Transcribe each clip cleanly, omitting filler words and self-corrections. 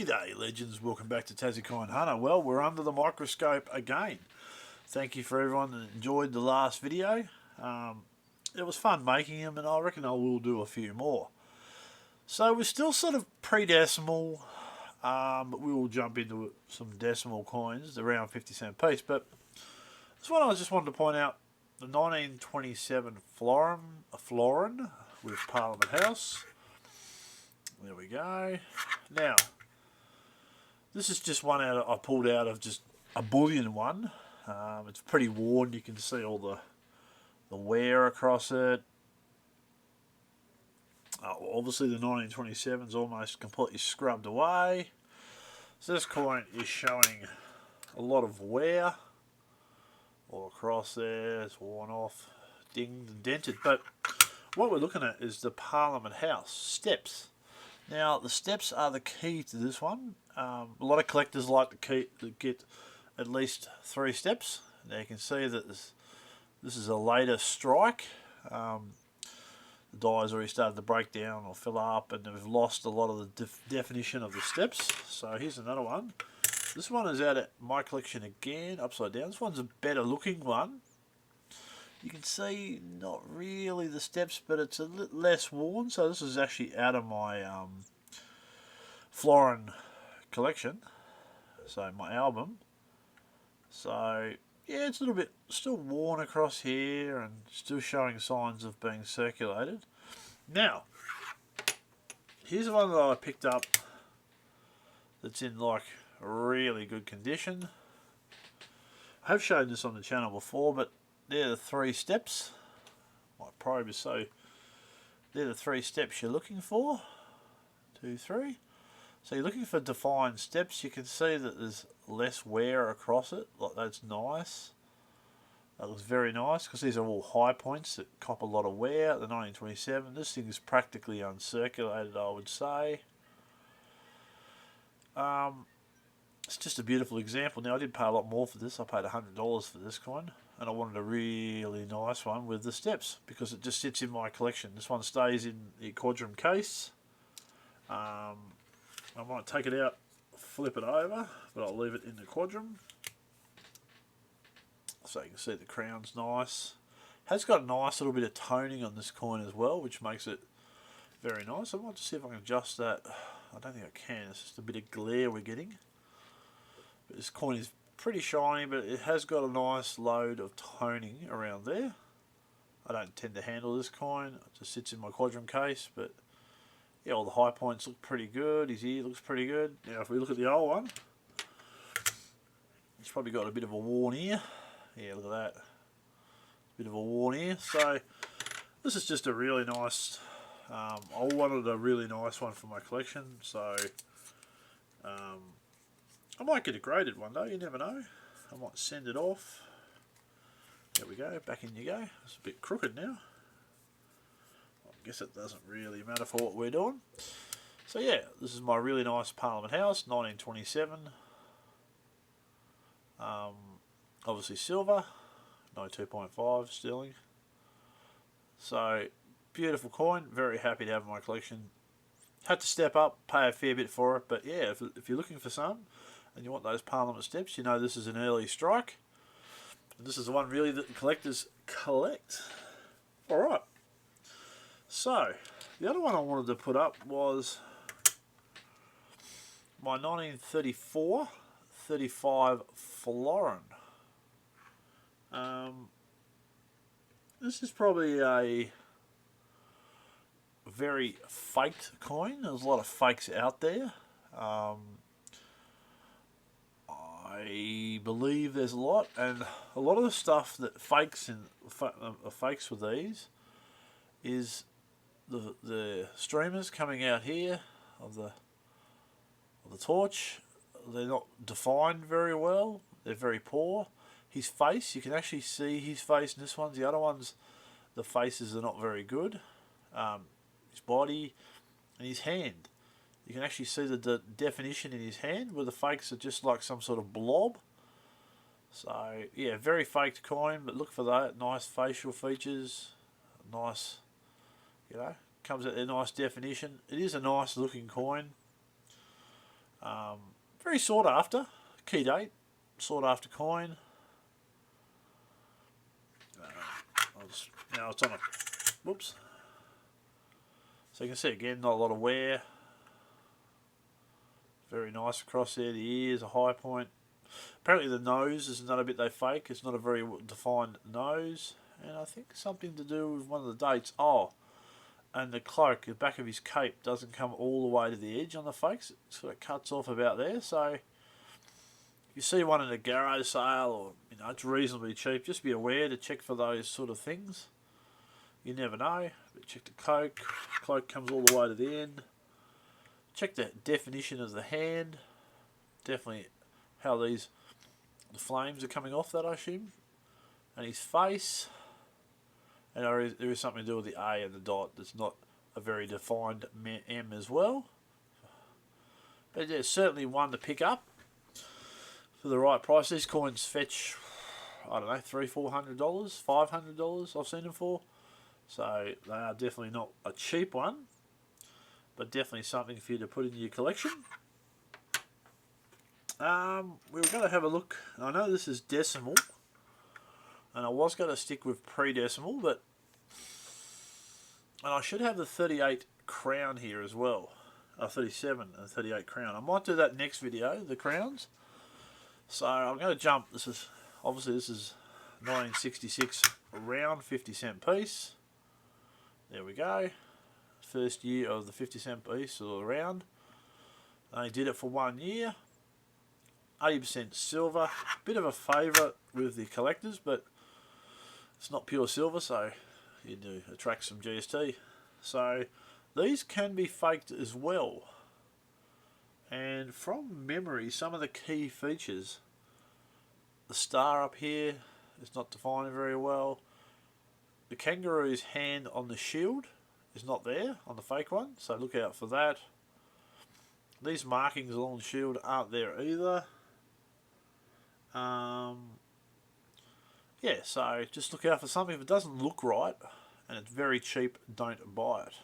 G'day legends, welcome back to Tassie Coin Hunter. Well, we're under the microscope again. Thank you for everyone that enjoyed the last video. It was fun making them and I reckon I will do a few more. So we're still sort of pre-decimal, but we will jump into some decimal coins, around 50-cent piece. But this one I just wanted to point out, the 1927 florin with Parliament House. There we go. Now, this is just one I pulled out of just a bullion one. It's pretty worn. You can see all the wear across it. Obviously, the 1927 is almost completely scrubbed away. So this coin is showing a lot of wear all across there. It's worn off, dinged and dented. But what we're looking at is the Parliament House steps. Now, the steps are the key to this one. A lot of collectors like to get at least 3 steps. Now you can see that this is a later strike. The die's already started to break down or fill up, and we've lost a lot of the definition of the steps. So here's another one. This one is out at my collection again, upside down. This one's a better looking one. You can see not really the steps, but it's a little less worn. So this is actually out of my florin collection, so my album. So yeah, it's a little bit still worn across here and still showing signs of being circulated. Now, here's one that I picked up that's in like really good condition. I have shown this on the channel before, but they're the 3 steps. My probe is so... They're the 3 steps you're looking for. 2, 3. So you're looking for defined steps. You can see that there's less wear across it. Like, that's nice. That looks very nice because these are all high points that cop a lot of wear. The 1927. This thing is practically uncirculated, I would say. It's just a beautiful example. Now, I did pay a lot more for this. I paid $100 for this coin. And I wanted a really nice one with the steps because it just sits in my collection. This one stays in the quadrum case. I might take it out, flip it over, but I'll leave it in the quadrum. So you can see the crown's nice. Has got a nice little bit of toning on this coin as well, which makes it very nice. I might just see if I can adjust that. I don't think I can. It's just a bit of glare we're getting. But this coin is pretty shiny, but it has got a nice load of toning around there. I don't tend to handle this coin. It just sits in my quadrum case, but yeah, all the high points look pretty good. His ear looks pretty good. Now, if we look at the old one, it's probably got a bit of a worn ear. Yeah, look at that. Bit of a worn ear. So this is just a really nice. I wanted a really nice one for my collection, so I might get a graded one though, you never know. I might send it off. There we go, back in you go. It's a bit crooked now. I guess it doesn't really matter for what we're doing. So yeah, this is my really nice Parliament House, 1927. Obviously silver, 92.5 sterling. So, beautiful coin, very happy to have in my collection. Had to step up, pay a fair bit for it, but yeah, if you're looking for some, and you want those Parliament steps, you know this is an early strike. And this is the one really that the collectors collect. Alright. So, the other one I wanted to put up was my 1934-35 florin. This is probably a very faked coin. There's a lot of fakes out there. I believe there's a lot, and a lot of the stuff that fakes with these is the streamers coming out here of the torch. They're not defined very well. They're very poor. His face, you can actually see his face in this one. The other ones, the faces are not very good. His body and his hand. You can actually see the definition in his hand, where the fakes are just like some sort of blob. So yeah, very faked coin, but look for that. Nice facial features, nice, you know, comes at a nice definition. It is a nice looking coin. Very sought after. Key date. Sought after coin. Now it's on a... Whoops. So you can see again, not a lot of wear. Very nice across there. The ears, a high point. Apparently the nose is another bit they fake. It's not a very defined nose. And I think something to do with one of the dates. Oh, and the cloak, the back of his cape doesn't come all the way to the edge on the fakes. It sort of cuts off about there. So if you see one in a garage sale, or it's reasonably cheap, just be aware to check for those sort of things. You never know. But check the cloak. Cloak comes all the way to the end. Check the definition of the hand. Definitely how the flames are coming off that, I assume. And his face. And there is something to do with the A and the dot. That's not a very defined M as well. But yeah, certainly one to pick up for the right price. These coins fetch, I don't know, $300-400, $500 I've seen them for. So they are definitely not a cheap one, but definitely something for you to put in your collection. We're going to have a look. I know this is decimal, and I was going to stick with pre-decimal, and I should have the 38 crown here as well. 37 and 38 crown. I might do that next video, the crowns. So I'm going to jump. This is 1966 round 50-cent piece. There we go. First year of the 50-cent piece of the round. They did it for 1 year. 80% silver. Bit of a favourite with the collectors, but it's not pure silver, so you do attract some GST. So these can be faked as well. And from memory, some of the key features, the star up here is not defined very well. The kangaroo's hand on the shield is not there on the fake one, so look out for that. These markings along the shield aren't there either. Yeah, so just look out for something. If it doesn't look right and it's very cheap, don't buy it.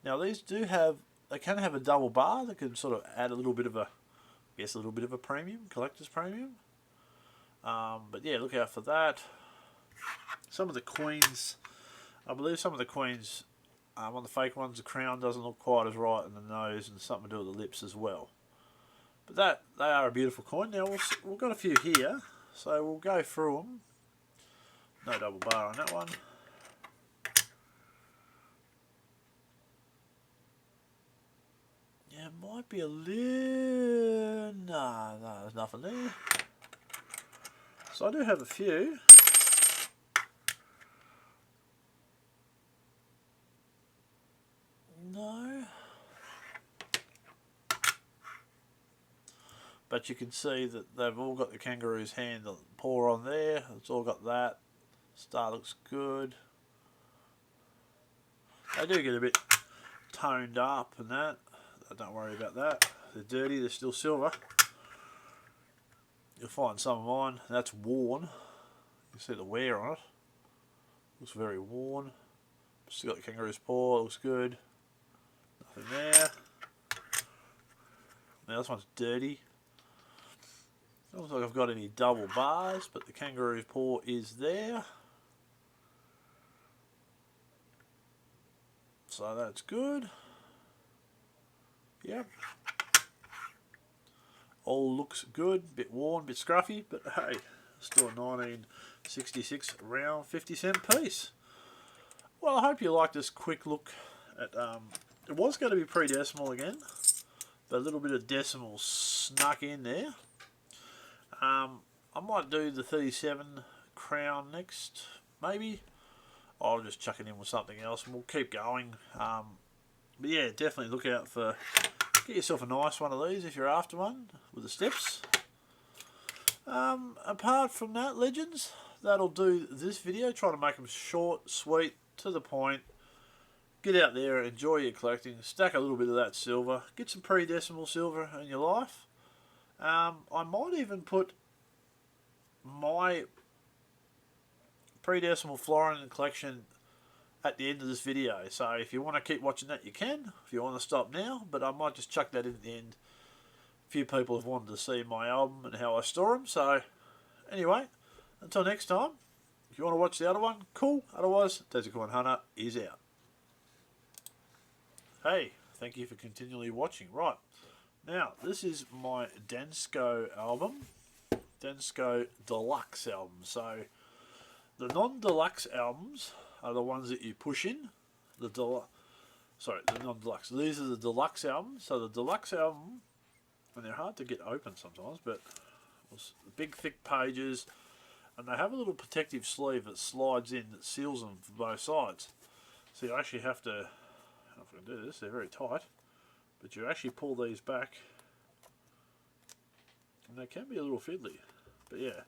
Now these do have, they can have a double bar that can sort of add a little bit of a, premium, collector's premium. But yeah, look out for that. Some of the coins, I believe some of the coins on the fake ones, the crown doesn't look quite as right in the nose, and something to do with the lips as well. But they are a beautiful coin. Now we've got a few here, so we'll go through them. No double bar on that one. Yeah, it might be a little... No, there's nothing there. So I do have a few. No. But you can see that they've all got the kangaroo's hand, the paw on there. It's all got that. Star looks good. They do get a bit toned up and that. Don't worry about that. They're dirty, they're still silver. You'll find some of mine, that's worn. You can see the wear on it. Looks very worn. Still got the kangaroo's paw, looks good. Nothing there. Now this one's dirty. Doesn't look like I've got any double bars, but the kangaroo's paw is there. So that's good. Yep. All looks good, bit worn, bit scruffy, but hey, still a 1966 round 50-cent piece. Well, I hope you like this quick look at, it was going to be pre-decimal again, but a little bit of decimal snuck in there. I might do the 37 crown next, maybe. I'll just chuck it in with something else and we'll keep going. But yeah, definitely look out for, get yourself a nice one of these if you're after one with the steps. Apart from that, legends, that'll do this video. Try to make them short, sweet, to the point. Get out there, enjoy your collecting, stack a little bit of that silver, get some pre-decimal silver in your life. I might even put my pre-decimal florin collection at the end of this video, so if you want to keep watching that you can, if you want to stop now, but I might just chuck that in at the end few people have wanted to see my album and how I store them. So anyway, until next time, if you want to watch the other one, cool. Otherwise, Desert Coin Hunter is out. Hey, thank you for continually watching. Right, now this is my Dansko album, Dansko Deluxe album. So the non-deluxe albums are the ones that you push in. The non-deluxe. These are the deluxe albums. So the deluxe album, and they're hard to get open sometimes, but big thick pages, and they have a little protective sleeve that slides in that seals them from both sides. So you actually have to, I don't know if I can do this, they're very tight, but you actually pull these back, and they can be a little fiddly, but yeah.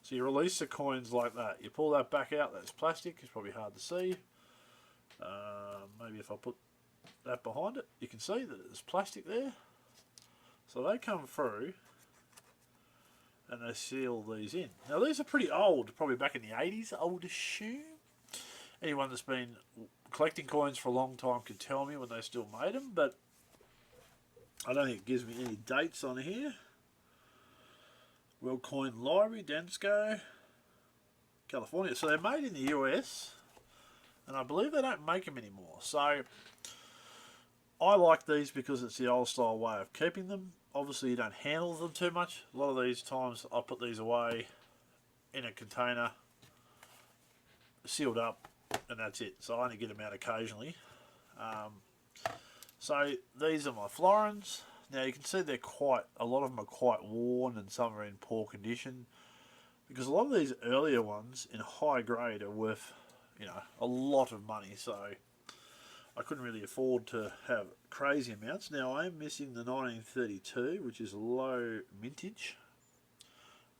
So you release the coins like that. You pull that back out, that's plastic, it's probably hard to see. Maybe if I put that behind it, you can see that there's plastic there. So they come through and they seal these in. Now these are pretty old, probably back in the 80s, I would assume. Anyone that's been collecting coins for a long time could tell me when they still made them, but I don't think it gives me any dates on here. World Coin Library, Dansko, California. So they're made in the US, and I believe they don't make them anymore. So I like these because it's the old style way of keeping them. Obviously you don't handle them too much. A lot of these times I put these away in a container, sealed up, and that's it. So I only get them out occasionally. So these are my florins. Now you can see they're a lot of them are quite worn and some are in poor condition, because a lot of these earlier ones in high grade are worth, you know, a lot of money. So I couldn't really afford to have crazy amounts. Now I am missing the 1932, which is low mintage,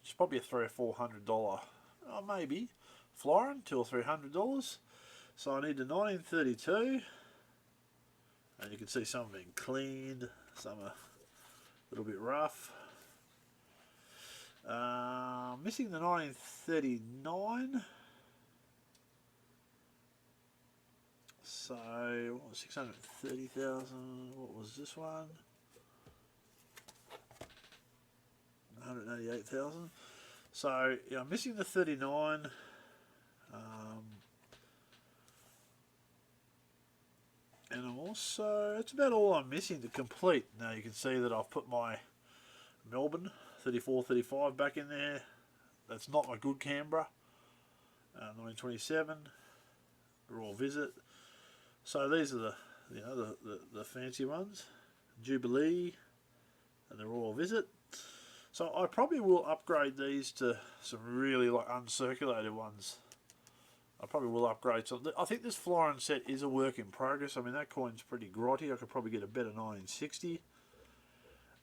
which is probably a $300 or $400, maybe, florin, $200 or $300. So I need the 1932, and you can see some have been cleaned, some are a little bit rough. Missing the 1939. So, what was 630,000? What was this one? 188,000. So, yeah, I'm missing the 39. And I'm also, that's about all I'm missing to complete. Now you can see that I've put my Melbourne 34, 35 back in there. That's not my good Canberra. 1927 Royal Visit. So these are the fancy ones. Jubilee and the Royal Visit. So I probably will upgrade these to some really like uncirculated ones. I probably will upgrade some. I think this florin set is a work in progress. I mean, that coin's pretty grotty. I could probably get a better 1960.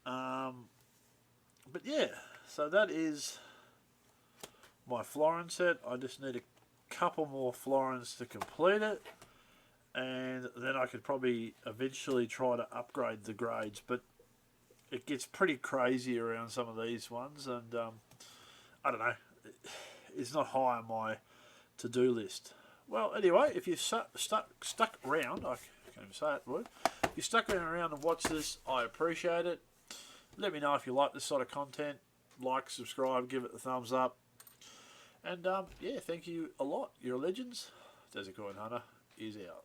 But yeah, so that is my florin set. I just need a couple more florins to complete it, and then I could probably eventually try to upgrade the grades. But it gets pretty crazy around some of these ones, and I don't know. It's not high on my to-do list. Well, anyway, if you stuck around, I can't even say that word. If you stuck around and watched this, I appreciate it. Let me know if you like this sort of content. Like, subscribe, give it a thumbs up. And yeah, thank you a lot. You're legends. Desert Coin Hunter is out.